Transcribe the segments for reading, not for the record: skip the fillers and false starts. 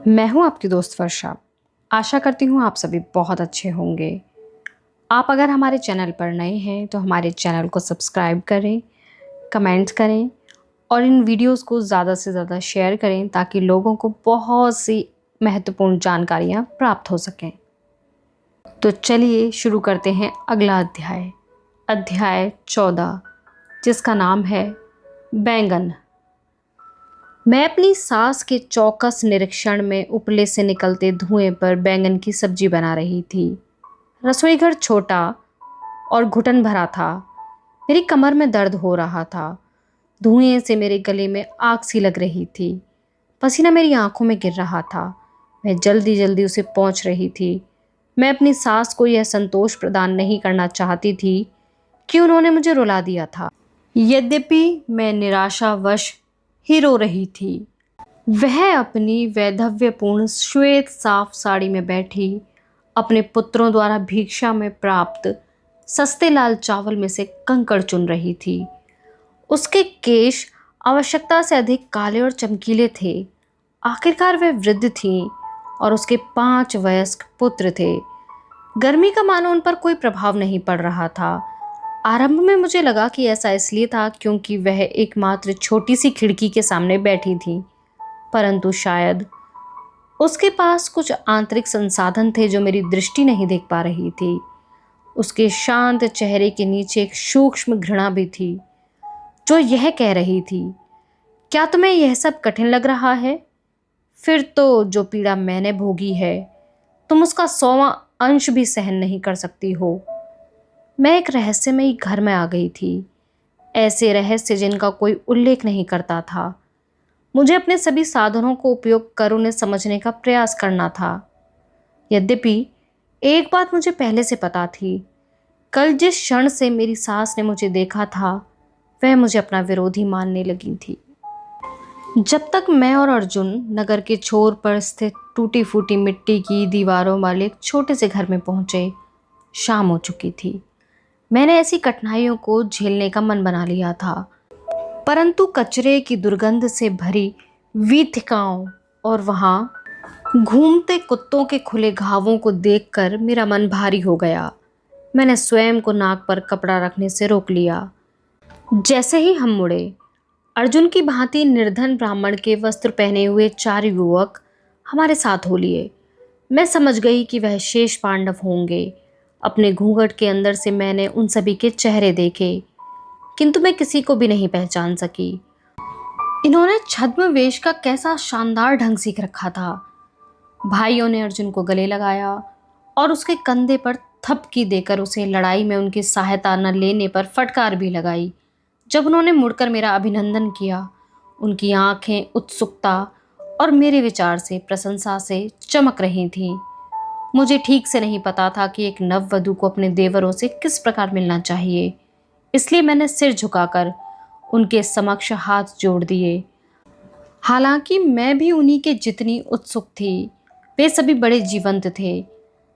मैं हूं आपकी दोस्त वर्षा। आशा करती हूं आप सभी बहुत अच्छे होंगे। आप अगर हमारे चैनल पर नए हैं तो हमारे चैनल को सब्सक्राइब करें, कमेंट करें और इन वीडियोस को ज़्यादा से ज़्यादा शेयर करें ताकि लोगों को बहुत सी महत्वपूर्ण जानकारियां प्राप्त हो सकें। तो चलिए शुरू करते हैं अगला अध्याय, अध्याय 14, जिसका नाम है बैंगन। मैं अपनी सास के चौकस निरीक्षण में उपले से निकलते धुएं पर बैंगन की सब्जी बना रही थी। रसोई घर छोटा और घुटन भरा था। मेरी कमर में दर्द हो रहा था। धुएं से मेरे गले में आग सी लग रही थी। पसीना मेरी आंखों में गिर रहा था। मैं जल्दी जल्दी उसे पोंछ रही थी। मैं अपनी सास को यह संतोष प्रदान नहीं करना चाहती थी कि उन्होंने मुझे रुला दिया था। यद्यपि मैं निराशावश ही रो रही थी। वह अपनी वैधव्यपूर्ण श्वेत साफ साड़ी में बैठी अपने पुत्रों द्वारा भिक्षा में प्राप्त सस्ते लाल चावल में से कंकड़ चुन रही थी। उसके केश आवश्यकता से अधिक काले और चमकीले थे। आखिरकार वह वृद्ध थी और उसके 5 वयस्क पुत्र थे। गर्मी का मानो उन पर कोई प्रभाव नहीं पड़ रहा था। आरंभ में मुझे लगा कि ऐसा इसलिए था क्योंकि वह एकमात्र छोटी सी खिड़की के सामने बैठी थी, परंतु शायद उसके पास कुछ आंतरिक संसाधन थे जो मेरी दृष्टि नहीं देख पा रही थी। उसके शांत चेहरे के नीचे एक सूक्ष्म घृणा भी थी जो यह कह रही थी, क्या तुम्हें यह सब कठिन लग रहा है? फिर तो जो पीड़ा मैंने भोगी है तुम उसका 100वां अंश भी सहन नहीं कर सकती हो। मैं एक रहस्यमयी घर में आ गई थी, ऐसे रहस्य जिनका कोई उल्लेख नहीं करता था। मुझे अपने सभी साधनों को उपयोग कर उन्हें समझने का प्रयास करना था। यद्यपि एक बात मुझे पहले से पता थी, कल जिस क्षण से मेरी सास ने मुझे देखा था वह मुझे अपना विरोधी मानने लगी थी। जब तक मैं और अर्जुन नगर के छोर पर स्थित टूटी फूटी मिट्टी की दीवारों वाले एक छोटे से घर में पहुंचे, शाम हो चुकी थी। मैंने ऐसी कठिनाइयों को झेलने का मन बना लिया था, परंतु कचरे की दुर्गंध से भरी वीथिकाओं और वहाँ घूमते कुत्तों के खुले घावों को देखकर मेरा मन भारी हो गया। मैंने स्वयं को नाक पर कपड़ा रखने से रोक लिया। जैसे ही हम मुड़े, अर्जुन की भांति निर्धन ब्राह्मण के वस्त्र पहने हुए 4 युवक हमारे साथ हो लिए। मैं समझ गई कि वह शेष पांडव होंगे। अपने घूंघट के अंदर से मैंने उन सभी के चेहरे देखे, किंतु मैं किसी को भी नहीं पहचान सकी। इन्होंने छद्मवेश का कैसा शानदार ढंग सीख रखा था। भाइयों ने अर्जुन को गले लगाया और उसके कंधे पर थपकी देकर उसे लड़ाई में उनकी सहायता न लेने पर फटकार भी लगाई। जब उन्होंने मुड़कर मेरा अभिनंदन किया, उनकी आंखें उत्सुकता और मेरे विचार से प्रशंसा से चमक रही थीं। मुझे ठीक से नहीं पता था कि एक नववधू को अपने देवरों से किस प्रकार मिलना चाहिए, इसलिए मैंने सिर झुकाकर उनके समक्ष हाथ जोड़ दिए। हालांकि मैं भी उन्हीं के जितनी उत्सुक थी। वे सभी बड़े जीवंत थे।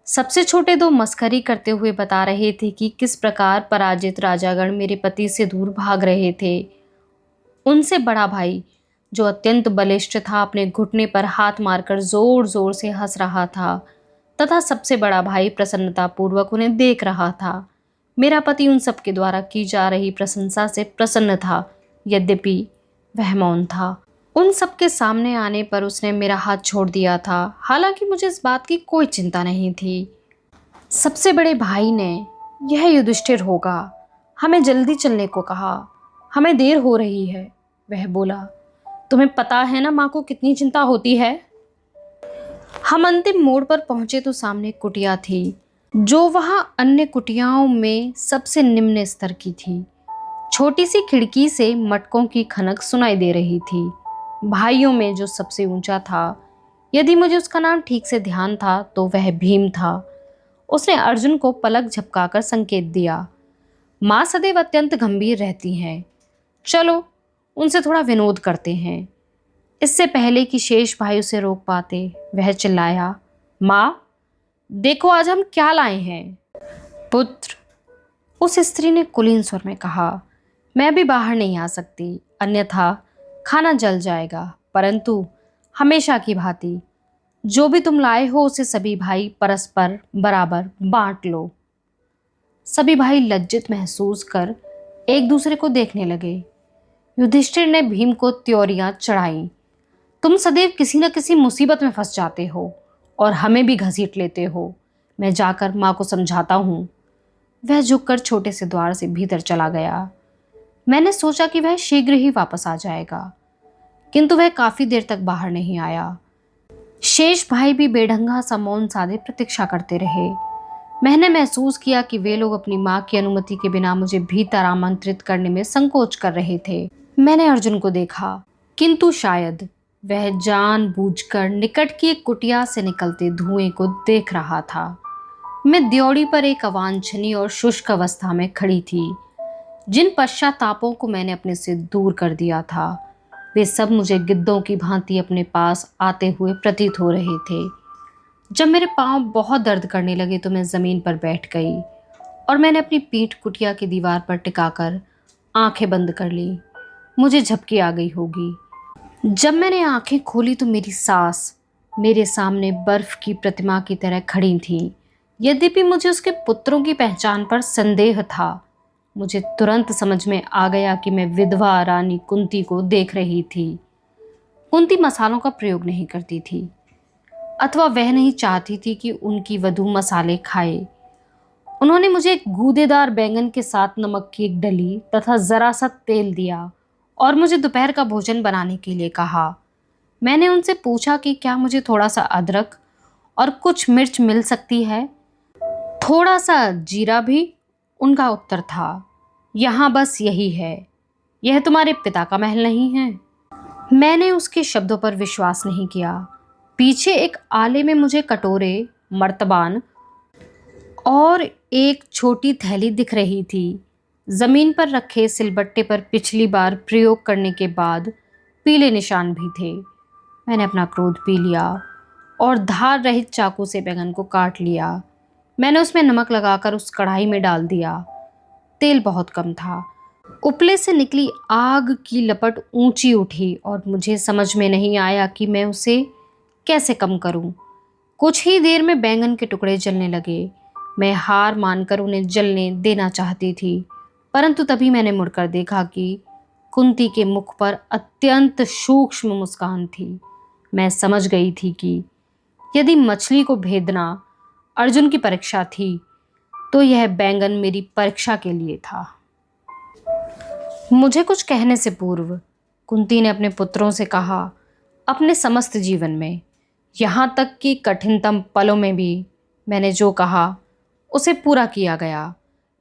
सबसे छोटे 2 मस्करी करते हुए बता रहे थे कि किस प्रकार पराजित राजागण मेरे पति से दूर भाग रहे थे। उनसे बड़ा भाई, जो अत्यंत बलिष्ठ था, अपने घुटने पर हाथ मारकर जोर जोर से हंस रहा था तथा सबसे बड़ा भाई प्रसन्नतापूर्वक उन्हें देख रहा था। मेरा पति उन सबके द्वारा की जा रही प्रशंसा से प्रसन्न था, यद्यपि वह मौन था। उन सबके सामने आने पर उसने मेरा हाथ छोड़ दिया था। हालांकि मुझे इस बात की कोई चिंता नहीं थी। सबसे बड़े भाई ने, यह युधिष्ठिर होगा, हमें जल्दी चलने को कहा, हमें देर हो रही है। वह बोला, तुम्हें पता है ना माँ को कितनी चिंता होती है। हम अंतिम मोड़ पर पहुंचे तो सामने कुटिया थी, जो वहां अन्य कुटियाओं में सबसे निम्न स्तर की थी। छोटी सी खिड़की से मटकों की खनक सुनाई दे रही थी। भाइयों में जो सबसे ऊंचा था, यदि मुझे उसका नाम ठीक से ध्यान था तो वह भीम था। उसने अर्जुन को पलक झपकाकर संकेत दिया। माँ सदैव अत्यंत गंभीर रहती हैं, चलो उनसे थोड़ा विनोद करते हैं। इससे पहले कि शेष भाई उसे रोक पाते, वह चिल्लाया, माँ देखो आज हम क्या लाए हैं। पुत्र, उस स्त्री ने कुलीन स्वर में कहा, मैं भी बाहर नहीं आ सकती, अन्यथा खाना जल जाएगा, परंतु हमेशा की भांति जो भी तुम लाए हो उसे सभी भाई परस्पर बराबर बांट लो। सभी भाई लज्जित महसूस कर एक दूसरे को देखने लगे। युधिष्ठिर ने भीम को त्योरियां चढ़ाई। तुम सदैव किसी न किसी मुसीबत में फंस जाते हो और हमें भी घसीट लेते हो। मैं जाकर माँ को समझाता हूँ। वह झुककर छोटे से द्वार से भीतर चला गया। मैंने सोचा कि वह शीघ्र ही वापस आ जाएगा, किंतु वह काफी देर तक बाहर नहीं आया। शेष भाई भी बेढंगा सा मौन साधे प्रतीक्षा करते रहे। मैंने महसूस किया कि वे लोग अपनी माँ की अनुमति के बिना मुझे भीतर आमंत्रित करने में संकोच कर रहे थे। मैंने अर्जुन को देखा, किंतु शायद वह जानबूझकर निकट की एक कुटिया से निकलते धुएं को देख रहा था। मैं द्योड़ी पर एक अवांछनीय और शुष्क अवस्था में खड़ी थी। जिन पश्चातापों को मैंने अपने से दूर कर दिया था, वे सब मुझे गिद्धों की भांति अपने पास आते हुए प्रतीत हो रहे थे। जब मेरे पांव बहुत दर्द करने लगे तो मैं जमीन पर बैठ गई और मैंने अपनी पीठ कुटिया की दीवार पर टिकाकर आंखें बंद कर ली। मुझे झपकी आ गई होगी। जब मैंने आंखें खोली तो मेरी सास मेरे सामने बर्फ की प्रतिमा की तरह खड़ी थी। यद्यपि मुझे उसके पुत्रों की पहचान पर संदेह था, मुझे तुरंत समझ में आ गया कि मैं विधवा रानी कुंती को देख रही थी। कुंती मसालों का प्रयोग नहीं करती थी, अथवा वह नहीं चाहती थी कि उनकी वधू मसाले खाए। उन्होंने मुझे एक गूदेदार बैंगन के साथ नमक की एक डली तथा जरा सा तेल दिया और मुझे दोपहर का भोजन बनाने के लिए कहा। मैंने उनसे पूछा कि क्या मुझे थोड़ा सा अदरक और कुछ मिर्च मिल सकती है, थोड़ा सा जीरा भी। उनका उत्तर था, यहाँ बस यही है। यह तुम्हारे पिता का महल नहीं है। मैंने उसके शब्दों पर विश्वास नहीं किया। पीछे एक आले में मुझे कटोरे, मर्तबान और एक छोटी थैली दिख रही थी। जमीन पर रखे सिलबट्टे पर पिछली बार प्रयोग करने के बाद पीले निशान भी थे। मैंने अपना क्रोध पी लिया और धार रहित चाकू से बैंगन को काट लिया। मैंने उसमें नमक लगाकर उस कढ़ाई में डाल दिया। तेल बहुत कम था। उपले से निकली आग की लपट ऊंची उठी और मुझे समझ में नहीं आया कि मैं उसे कैसे कम करूं। कुछ ही देर में बैंगन के टुकड़े जलने लगे। मैं हार मानकर उन्हें जलने देना चाहती थी, परंतु तभी मैंने मुड़कर देखा कि कुंती के मुख पर अत्यंत सूक्ष्म मुस्कान थी। मैं समझ गई थी कि यदि मछली को भेदना अर्जुन की परीक्षा थी, तो यह बैंगन मेरी परीक्षा के लिए था। मुझे कुछ कहने से पूर्व कुंती ने अपने पुत्रों से कहा, अपने समस्त जीवन में, यहाँ तक कि कठिनतम पलों में भी मैंने जो कहा उसे पूरा किया गया।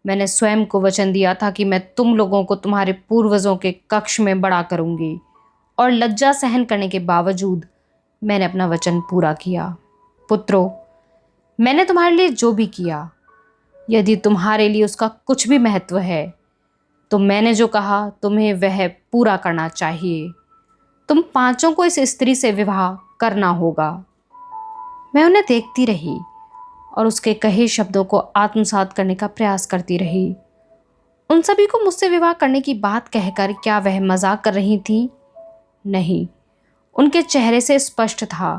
मैंने स्वयं को वचन दिया था कि मैं तुम लोगों को तुम्हारे पूर्वजों के कक्ष में बड़ा करूंगी, और लज्जा सहन करने के बावजूद मैंने अपना वचन पूरा किया। पुत्रों, मैंने तुम्हारे लिए जो भी किया, यदि तुम्हारे लिए उसका कुछ भी महत्व है तो मैंने जो कहा तुम्हें वह पूरा करना चाहिए। तुम पांचों को इस स्त्री से विवाह करना होगा। मैं उन्हें देखती रही और उसके कहे शब्दों को आत्मसात करने का प्रयास करती रही। उन सभी को मुझसे विवाह करने की बात कहकर क्या वह मजाक कर रही थी? नहीं, उनके चेहरे से स्पष्ट था।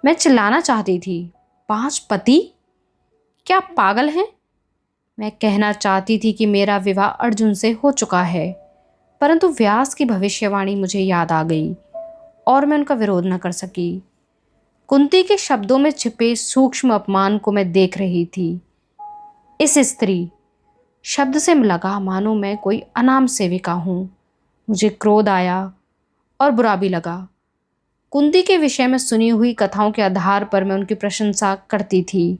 मैं चिल्लाना चाहती थी, 5 पति? क्या पागल हैं? मैं कहना चाहती थी कि मेरा विवाह अर्जुन से हो चुका है, परंतु व्यास की भविष्यवाणी मुझे याद आ गई और मैं उनका विरोध न कर सकी। कुंती के शब्दों में छिपे सूक्ष्म अपमान को मैं देख रही थी। इस स्त्री शब्द से लगा मानो मैं कोई अनाम सेविका हूँ। मुझे क्रोध आया और बुरा भी लगा। कुंती के विषय में सुनी हुई कथाओं के आधार पर मैं उनकी प्रशंसा करती थी।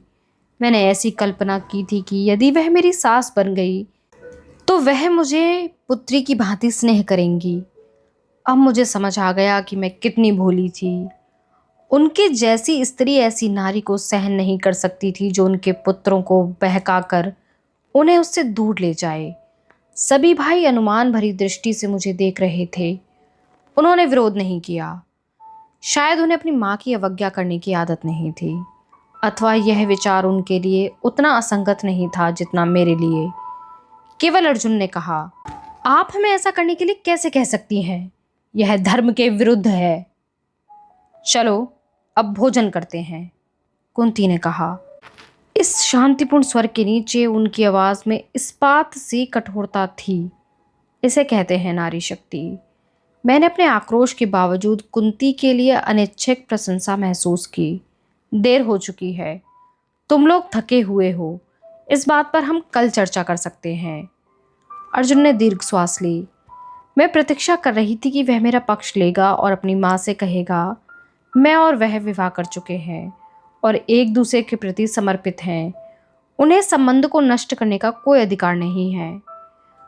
मैंने ऐसी कल्पना की थी कि यदि वह मेरी सास बन गई तो वह मुझे पुत्री की भांति स्नेह करेंगी। अब मुझे समझ आ गया कि मैं कितनी भोली थी। उनके जैसी स्त्री ऐसी नारी को सहन नहीं कर सकती थी जो उनके पुत्रों को बहकाकर उन्हें उससे दूर ले जाए। सभी भाई अनुमान भरी दृष्टि से मुझे देख रहे थे। उन्होंने विरोध नहीं किया। शायद उन्हें अपनी माँ की अवज्ञा करने की आदत नहीं थी, अथवा यह विचार उनके लिए उतना असंगत नहीं था जितना मेरे लिए। केवल अर्जुन ने कहा, आप हमें ऐसा करने के लिए कैसे कह सकती हैं? यह धर्म के विरुद्ध है। चलो अब भोजन करते हैं, कुंती ने कहा। इस शांतिपूर्ण स्वर के नीचे उनकी आवाज में इस्पात सी कठोरता थी। इसे कहते हैं नारी शक्ति। मैंने अपने आक्रोश के बावजूद कुंती के लिए अनैच्छिक प्रशंसा महसूस की। देर हो चुकी है, तुम लोग थके हुए हो, इस बात पर हम कल चर्चा कर सकते हैं। अर्जुन ने दीर्घ श्वास ली। मैं प्रतीक्षा कर रही थी कि वह मेरा पक्ष लेगा और अपनी माँ से कहेगा मैं और वह विवाह कर चुके हैं और एक दूसरे के प्रति समर्पित हैं। उन्हें संबंध को नष्ट करने का कोई अधिकार नहीं है।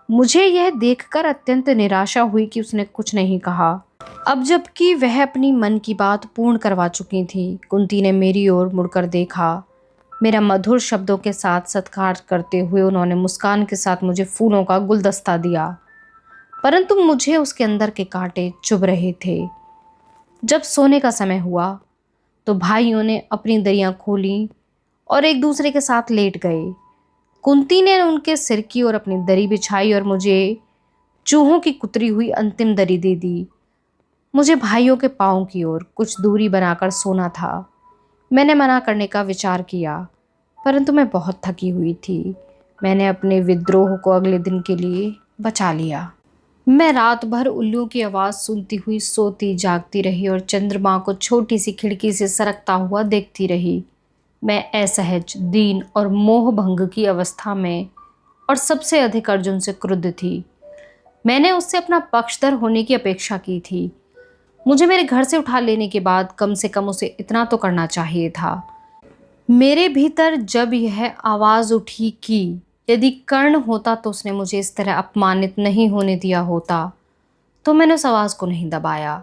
मुझे यह देखकर अत्यंत निराशा हुई कि उसने कुछ नहीं कहा। अब जबकि वह अपनी मन की बात पूर्ण करवा चुकी थी, कुंती ने मेरी ओर मुड़कर देखा। मेरा मधुर शब्दों के साथ सत्कार करते हुए उन्होंने मुस्कान के साथ मुझे फूलों का गुलदस्ता दिया, परंतु मुझे उसके अंदर के कांटे चुभ रहे थे। जब सोने का समय हुआ तो भाइयों ने अपनी दरियां खोली और एक दूसरे के साथ लेट गए। कुंती ने उनके सिर की ओर अपनी दरी बिछाई और मुझे चूहों की कुतरी हुई अंतिम दरी दे दी। मुझे भाइयों के पांव की ओर कुछ दूरी बनाकर सोना था। मैंने मना करने का विचार किया, परंतु मैं बहुत थकी हुई थी। मैंने अपने विद्रोह को अगले दिन के लिए बचा लिया। मैं रात भर उल्लू की आवाज़ सुनती हुई सोती जागती रही और चंद्रमा को छोटी सी खिड़की से सरकता हुआ देखती रही। मैं असहज, दीन और मोहभंग की अवस्था में और सबसे अधिक अर्जुन से क्रुद्ध थी। मैंने उससे अपना पक्षधर होने की अपेक्षा की थी। मुझे मेरे घर से उठा लेने के बाद कम से कम उसे इतना तो करना चाहिए था। मेरे भीतर जब यह आवाज़ उठी कि यदि कर्ण होता तो उसने मुझे इस तरह अपमानित नहीं होने दिया होता, तो मैंने उस आवाज़ को नहीं दबाया।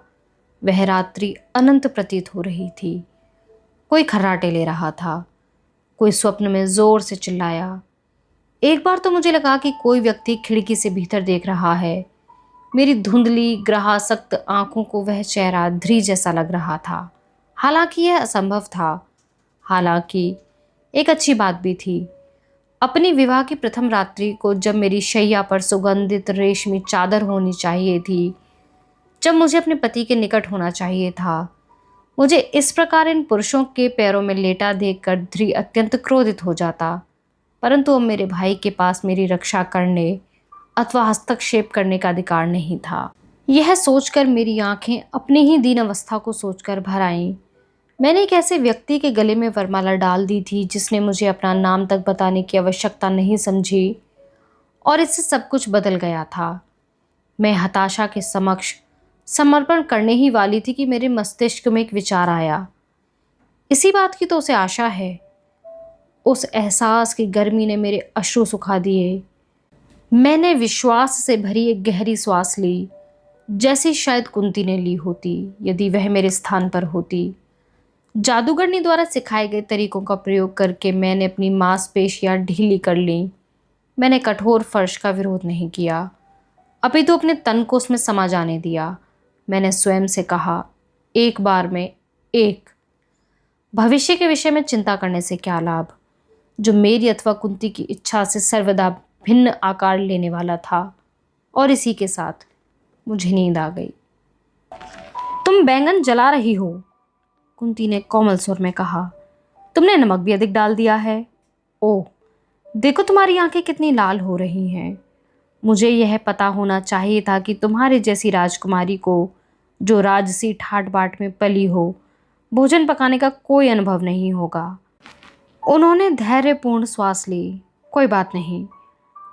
वह रात्रि अनंत प्रतीत हो रही थी। कोई खर्राटे ले रहा था, कोई स्वप्न में जोर से चिल्लाया। एक बार तो मुझे लगा कि कोई व्यक्ति खिड़की से भीतर देख रहा है। मेरी धुंधली ग्रहासक्त आंखों को वह चेहरा ध्री जैसा लग रहा था। हालांकि यह असंभव था, हालांकि एक अच्छी बात भी थी। अपनी विवाह की प्रथम रात्रि को जब मेरी शैया पर सुगंधित रेशमी चादर होनी चाहिए थी, जब मुझे अपने पति के निकट होना चाहिए था, मुझे इस प्रकार इन पुरुषों के पैरों में लेटा देखकर ध्री अत्यंत क्रोधित हो जाता। परंतु अब मेरे भाई के पास मेरी रक्षा करने अथवा हस्तक्षेप करने का अधिकार नहीं था। यह सोचकर मेरी आंखें अपनी ही दीन अवस्था को सोचकर भर आईं। मैंने एक ऐसे व्यक्ति के गले में वरमाला डाल दी थी जिसने मुझे अपना नाम तक बताने की आवश्यकता नहीं समझी, और इससे सब कुछ बदल गया था। मैं हताशा के समक्ष समर्पण करने ही वाली थी कि मेरे मस्तिष्क में एक विचार आया। इसी बात की तो उसे आशा है। उस एहसास की गर्मी ने मेरे अश्रु सुखा दिए। मैंने विश्वास से भरी एक गहरी श्वास ली, जैसी शायद कुंती ने ली होती यदि वह मेरे स्थान पर होती। जादूगरनी द्वारा सिखाए गए तरीकों का प्रयोग करके मैंने अपनी मांसपेशियां ढीली कर ली। मैंने कठोर फर्श का विरोध नहीं किया, अभी तो अपने तन को उसमें समा जाने दिया। मैंने स्वयं से कहा, एक बार में एक। भविष्य के विषय में चिंता करने से क्या लाभ, जो मेरी अथवा कुंती की इच्छा से सर्वदा भिन्न आकार लेने वाला था। और इसी के साथ मुझे नींद आ गई। तुम बैंगन जला रही हो, कुंती ने कोमल स्वर में कहा। तुमने नमक भी अधिक डाल दिया है। ओह, देखो तुम्हारी आंखें कितनी लाल हो रही हैं। मुझे यह पता होना चाहिए था कि तुम्हारे जैसी राजकुमारी को, जो राजसी ठाट बाट में पली हो, भोजन पकाने का कोई अनुभव नहीं होगा। उन्होंने धैर्यपूर्ण श्वास ली। कोई बात नहीं,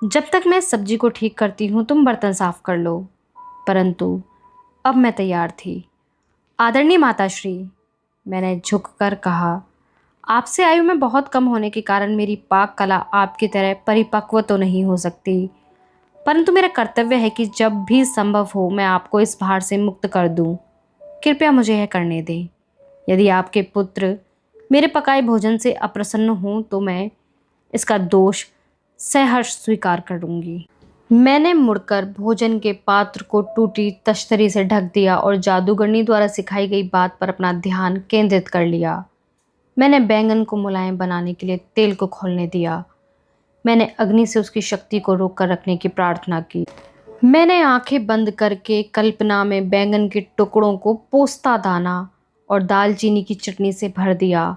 जब तक मैं सब्जी को ठीक करती हूँ तुम बर्तन साफ कर लो। परंतु अब मैं तैयार थी। आदरणीय माताश्री, मैंने झुककर कहा, आपसे आयु में बहुत कम होने के कारण मेरी पाक कला आपकी तरह परिपक्व तो नहीं हो सकती, परंतु मेरा कर्तव्य है कि जब भी संभव हो मैं आपको इस भार से मुक्त कर दूं। कृपया मुझे यह करने दें। यदि आपके पुत्र मेरे पकाए भोजन से अप्रसन्न हों तो मैं इसका दोष सहर्ष स्वीकार करूंगी। मैंने मुड़कर भोजन के पात्र को टूटी तश्तरी से ढक दिया और जादूगरनी द्वारा सिखाई गई बात पर अपना ध्यान केंद्रित कर लिया। मैंने बैंगन को मुलायम बनाने के लिए तेल को खौलने दिया। मैंने अग्नि से उसकी शक्ति को रोक कर रखने की प्रार्थना की। मैंने आंखें बंद करके कल्पना में बैंगन के टुकड़ों को पोंछता दाना और दालचीनी की चटनी से भर दिया।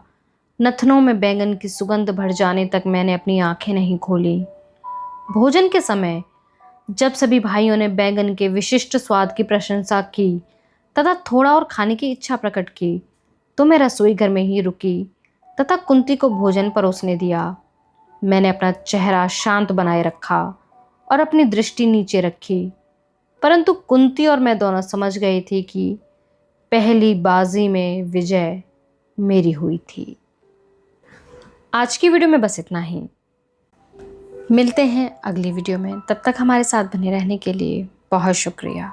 नथनों में बैंगन की सुगंध भर जाने तक मैंने अपनी आंखें नहीं खोली। भोजन के समय जब सभी भाइयों ने बैंगन के विशिष्ट स्वाद की प्रशंसा की तथा थोड़ा और खाने की इच्छा प्रकट की, तो मैं रसोई घर में ही रुकी तथा कुंती को भोजन परोसने दिया। मैंने अपना चेहरा शांत बनाए रखा और अपनी दृष्टि नीचे रखी, परंतु कुंती और मैं दोनों समझ गए थे कि पहली बाजी में विजय मेरी हुई थी। आज की वीडियो में बस इतना ही। मिलते हैं अगली वीडियो में, तब तक हमारे साथ बने रहने के लिए बहुत शुक्रिया।